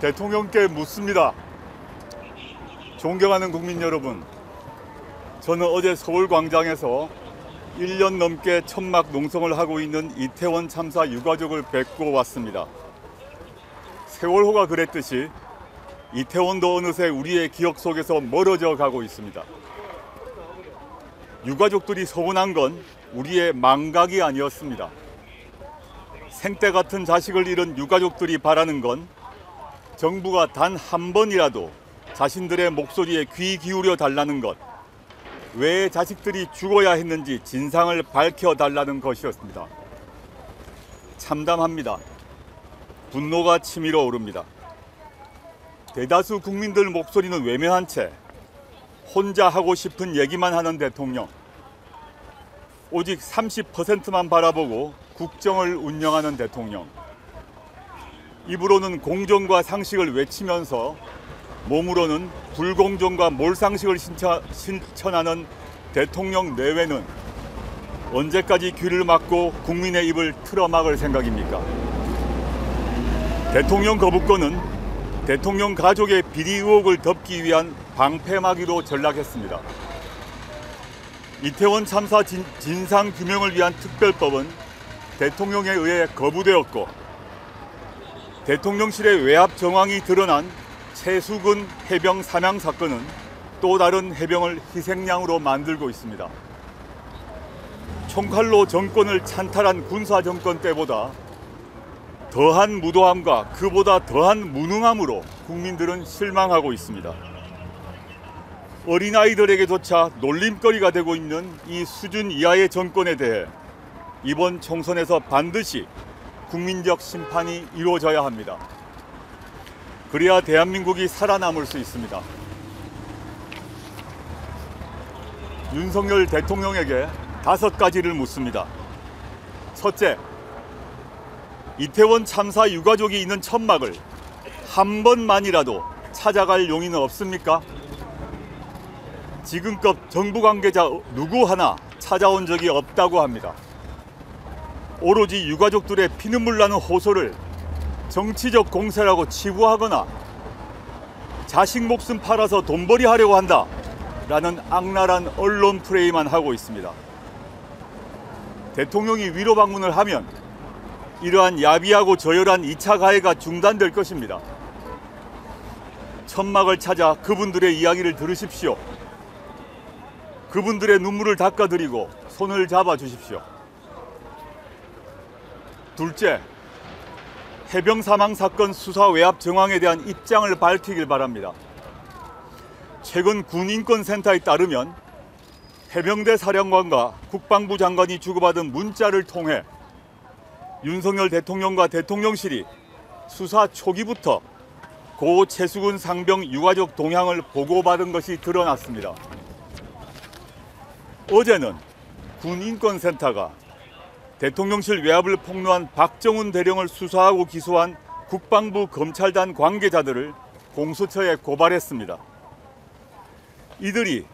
대통령께 묻습니다. 존경하는 국민 여러분, 저는 어제 서울광장에서 1년 넘게 천막 농성을 하고 있는 이태원 참사 유가족을 뵙고 왔습니다. 세월호가 그랬듯이 이태원도 어느새 우리의 기억 속에서 멀어져 가고 있습니다. 유가족들이 서운한 건 우리의 망각이 아니었습니다. 생때 같은 자식을 잃은 유가족들이 바라는 건 정부가 단 한 번이라도 자신들의 목소리에 귀 기울여 달라는 것, 왜 자식들이 죽어야 했는지 진상을 밝혀달라는 것이었습니다. 참담합니다. 분노가 치밀어 오릅니다. 대다수 국민들 목소리는 외면한 채 혼자 하고 싶은 얘기만 하는 대통령, 오직 30%만 바라보고 국정을 운영하는 대통령, 입으로는 공정과 상식을 외치면서 몸으로는 불공정과 몰상식을 실천하는 대통령 내외는 언제까지 귀를 막고 국민의 입을 틀어막을 생각입니까? 대통령 거부권은 대통령 가족의 비리 의혹을 덮기 위한 방패막이로 전락했습니다. 이태원 참사 진상 규명을 위한 특별법은 대통령에 의해 거부되었고, 대통령실의 외압 정황이 드러난 최수근 해병 사망 사건은 또 다른 해병을 희생양으로 만들고 있습니다. 총칼로 정권을 찬탈한 군사 정권 때보다 더한 무도함과 그보다 더한 무능함으로 국민들은 실망하고 있습니다. 어린아이들에게조차 놀림거리가 되고 있는 이 수준 이하의 정권에 대해 이번 총선에서 반드시 국민적 심판이 이루어져야 합니다. 그래야 대한민국이 살아남을 수 있습니다. 윤석열 대통령에게 5가지를 묻습니다. 첫째, 이태원 참사 유가족이 있는 천막을 한 번만이라도 찾아갈 용의는 없습니까? 지금껏 정부 관계자 누구 하나 찾아온 적이 없다고 합니다. 오로지 유가족들의 피눈물 나는 호소를 정치적 공세라고 치부하거나 자식 목숨 팔아서 돈벌이 하려고 한다 라는 악랄한 언론 프레이만 하고 있습니다. 대통령이 위로 방문을 하면 이러한 야비하고 저열한 2차 가해가 중단될 것입니다. 천막을 찾아 그분들의 이야기를 들으십시오. 그분들의 눈물을 닦아드리고 손을 잡아주십시오. 둘째, 해병 사망 사건 수사 외압 정황에 대한 입장을 밝히길 바랍니다. 최근 군인권센터에 따르면 해병대 사령관과 국방부 장관이 주고받은 문자를 통해 윤석열 대통령과 대통령실이 수사 초기부터 고 최수근 상병 유가족 동향을 보고받은 것이 드러났습니다. 어제는 군인권센터가 대통령실 외압을 폭로한 박정훈 대령을 수사하고 기소한 국방부 검찰단 관계자들을 공수처에 고발했습니다. 이들이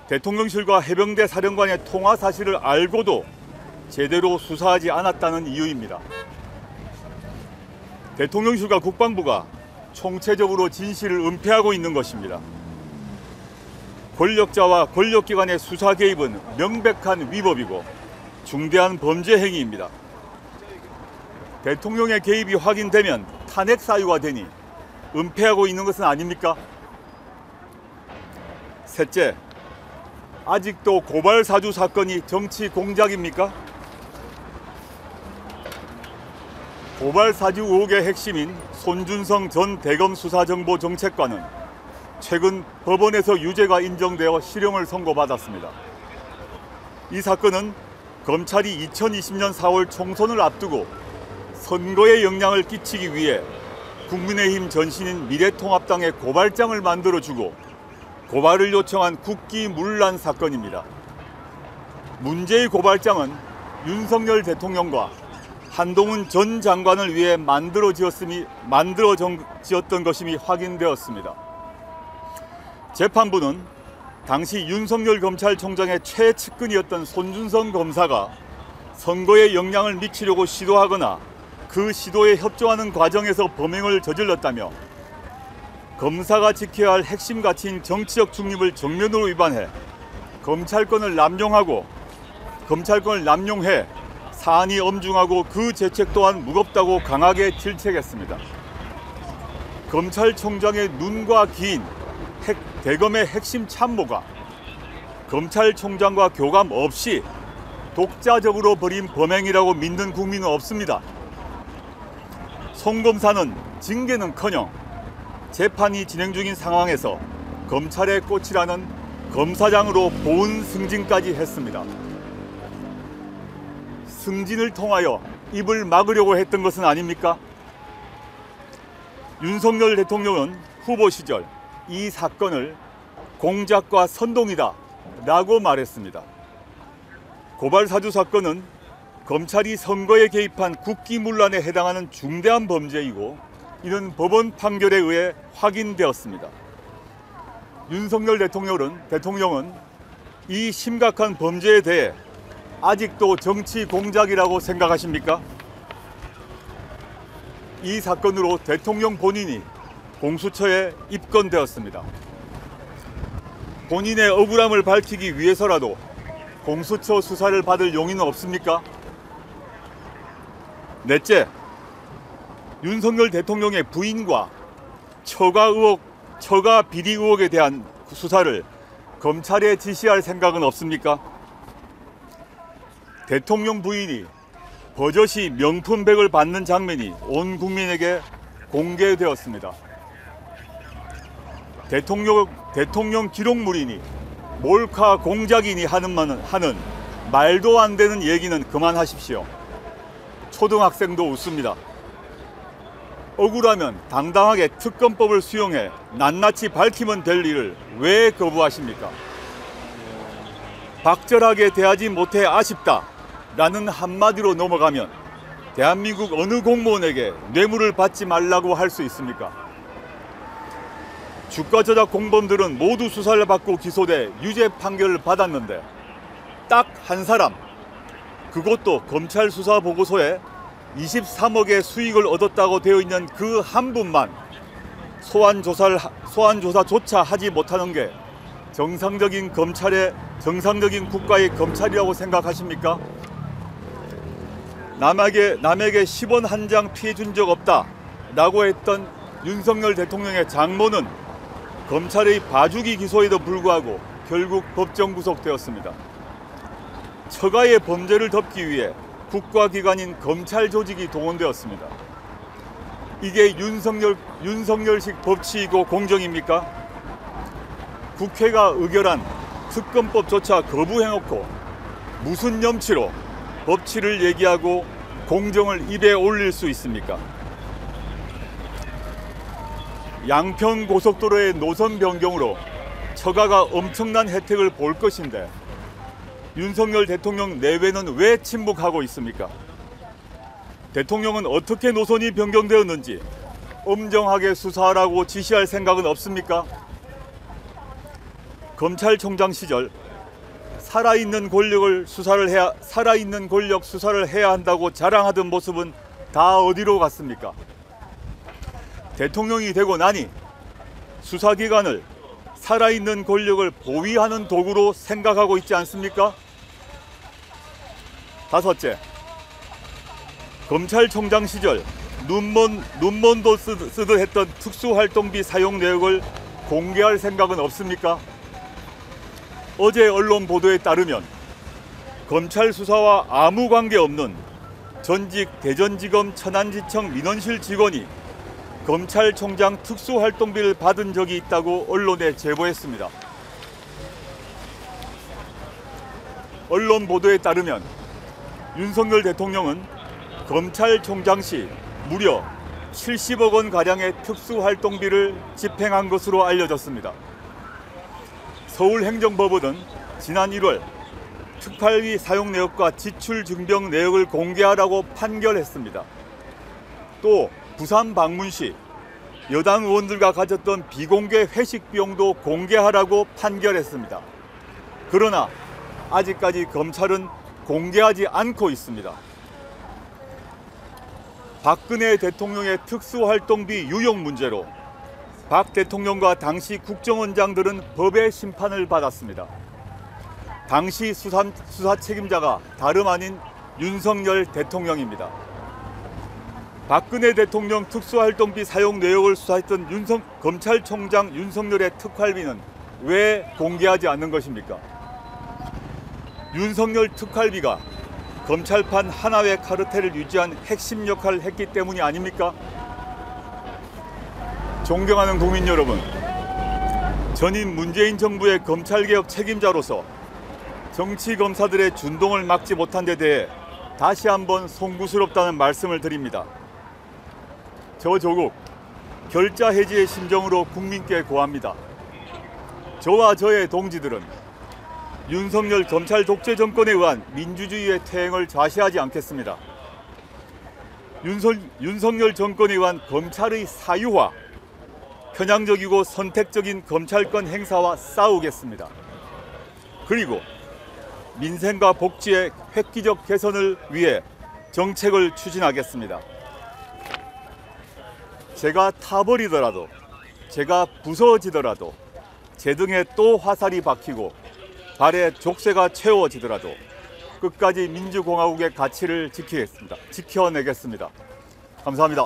대통령실과 해병대 사령관의 통화 사실을 알고도 제대로 수사하지 않았다는 이유입니다. 대통령실과 국방부가 총체적으로 진실을 은폐하고 있는 것입니다. 권력자와 권력기관의 수사 개입은 명백한 위법이고 중대한 범죄 행위입니다. 대통령의 개입이 확인되면 탄핵 사유가 되니 은폐하고 있는 것은 아닙니까? 셋째, 아직도 고발 사주 사건이 정치 공작입니까? 고발 사주 의혹의 핵심인 손준성 전 대검 수사정보정책관은 최근 법원에서 유죄가 인정되어 실형을 선고받았습니다. 이 사건은 검찰이 2020년 4월 총선을 앞두고 선거에 영향을 끼치기 위해 국민의힘 전신인 미래통합당에 고발장을 만들어주고 고발을 요청한 국기문란 사건입니다. 문제의 고발장은 윤석열 대통령과 한동훈 전 장관을 위해 만들어지었던 것임이 확인되었습니다. 재판부는 당시 윤석열 검찰총장의 최측근이었던 손준성 검사가 선거에 영향을 미치려고 시도하거나 그 시도에 협조하는 과정에서 범행을 저질렀다며 검사가 지켜야 할 핵심 가치인 정치적 중립을 정면으로 위반해 검찰권을 남용해 사안이 엄중하고 그 죄책 또한 무겁다고 강하게 질책했습니다. 검찰총장의 눈과 귀인 대검의 핵심 참모가 검찰총장과 교감 없이 독자적으로 벌인 범행이라고 믿는 국민은 없습니다. 송 검사는 징계는커녕 재판이 진행 중인 상황에서 검찰의 꽃이라는 검사장으로 보훈 승진까지 했습니다. 승진을 통하여 입을 막으려고 했던 것은 아닙니까? 윤석열 대통령은 후보 시절 이 사건을 공작과 선동이다 라고 말했습니다. 고발사주 사건은 검찰이 선거에 개입한 국기문란에 해당하는 중대한 범죄이고 이는 법원 판결에 의해 확인되었습니다. 윤석열 대통령은 이 심각한 범죄에 대해 아직도 정치 공작이라고 생각하십니까? 이 사건으로 대통령 본인이 공수처에 입건되었습니다. 본인의 억울함을 밝히기 위해서라도 공수처 수사를 받을 용의는 없습니까? 넷째, 윤석열 대통령의 부인과 처가 비리 의혹에 대한 수사를 검찰에 지시할 생각은 없습니까? 대통령 부인이 버젓이 명품백을 받는 장면이 온 국민에게 공개되었습니다. 대통령 기록물이니 몰카 공작이니 하는 말도 안 되는 얘기는 그만하십시오. 초등학생도 웃습니다. 억울하면 당당하게 특검법을 수용해 낱낱이 밝히면 될 일을 왜 거부하십니까? 박절하게 대하지 못해 아쉽다 라는 한마디로 넘어가면 대한민국 어느 공무원에게 뇌물을 받지 말라고 할 수 있습니까? 주가 조작 공범들은 모두 수사를 받고 기소돼 유죄 판결을 받았는데 딱 한 사람, 그것도 검찰 수사 보고서에 23억의 수익을 얻었다고 되어 있는 그 한 분만 소환조사조차 하지 못하는 게 정상적인 국가의 검찰이라고 생각하십니까? 남에게 10원 한 장 피해 준 적 없다 라고 했던 윤석열 대통령의 장모는 검찰의 봐주기 기소에도 불구하고 결국 법정 구속되었습니다. 처가의 범죄를 덮기 위해 국가기관인 검찰 조직이 동원되었습니다. 이게 윤석열식 법치이고 공정입니까? 국회가 의결한 특검법조차 거부해놓고 무슨 염치로 법치를 얘기하고 공정을 입에 올릴 수 있습니까? 양평 고속도로의 노선 변경으로 처가가 엄청난 혜택을 볼 것인데 윤석열 대통령 내외는 왜 침묵하고 있습니까? 대통령은 어떻게 노선이 변경되었는지 엄정하게 수사하라고 지시할 생각은 없습니까? 검찰총장 시절 살아있는 권력 수사를 해야 한다고 자랑하던 모습은 다 어디로 갔습니까? 대통령이 되고 나니 수사기관을 살아있는 권력을 보위하는 도구로 생각하고 있지 않습니까? 다섯째, 검찰총장 시절 눈먼도 쓰듯 했던 특수활동비 사용 내역을 공개할 생각은 없습니까? 어제 언론 보도에 따르면 검찰 수사와 아무 관계없는 전직 대전지검 천안지청 민원실 직원이 검찰총장 특수활동비를 받은 적이 있다고 언론에 제보했습니다. 언론 보도에 따르면 윤석열 대통령은 검찰총장 시 무려 70억 원 가량의 특수활동비를 집행한 것으로 알려졌습니다. 서울행정법원은 지난 1월 특활비 사용 내역과 지출 증빙 내역을 공개하라고 판결했습니다. 또 부산 방문 시 여당 의원들과 가졌던 비공개 회식 비용도 공개하라고 판결했습니다. 그러나 아직까지 검찰은 공개하지 않고 있습니다. 박근혜 대통령의 특수활동비 유용 문제로 박 대통령과 당시 국정원장들은 법의 심판을 받았습니다. 당시 수사 책임자가 다름 아닌 윤석열 대통령입니다. 박근혜 대통령 특수활동비 사용 내역을 수사했던 검찰총장 윤석열의 특활비는 왜 공개하지 않는 것입니까? 윤석열 특활비가 검찰판 하나회 카르텔을 유지한 핵심 역할을 했기 때문이 아닙니까? 존경하는 국민 여러분, 전임 문재인 정부의 검찰개혁 책임자로서 정치검사들의 준동을 막지 못한 데 대해 다시 한번 송구스럽다는 말씀을 드립니다. 저 조국 결자 해지의 심정으로 국민께 고합니다. 저와 저의 동지들은 윤석열 검찰 독재 정권에 의한 민주주의의 퇴행을 좌시하지 않겠습니다. 윤석열 정권에 의한 검찰의 사유화, 편향적이고 선택적인 검찰권 행사와 싸우겠습니다. 그리고 민생과 복지의 획기적 개선을 위해 정책을 추진하겠습니다. 제가 타버리더라도, 제가 부서지더라도, 제 등에 또 화살이 박히고 발에 족쇄가 채워지더라도 끝까지 민주공화국의 가치를 지켜내겠습니다. 감사합니다.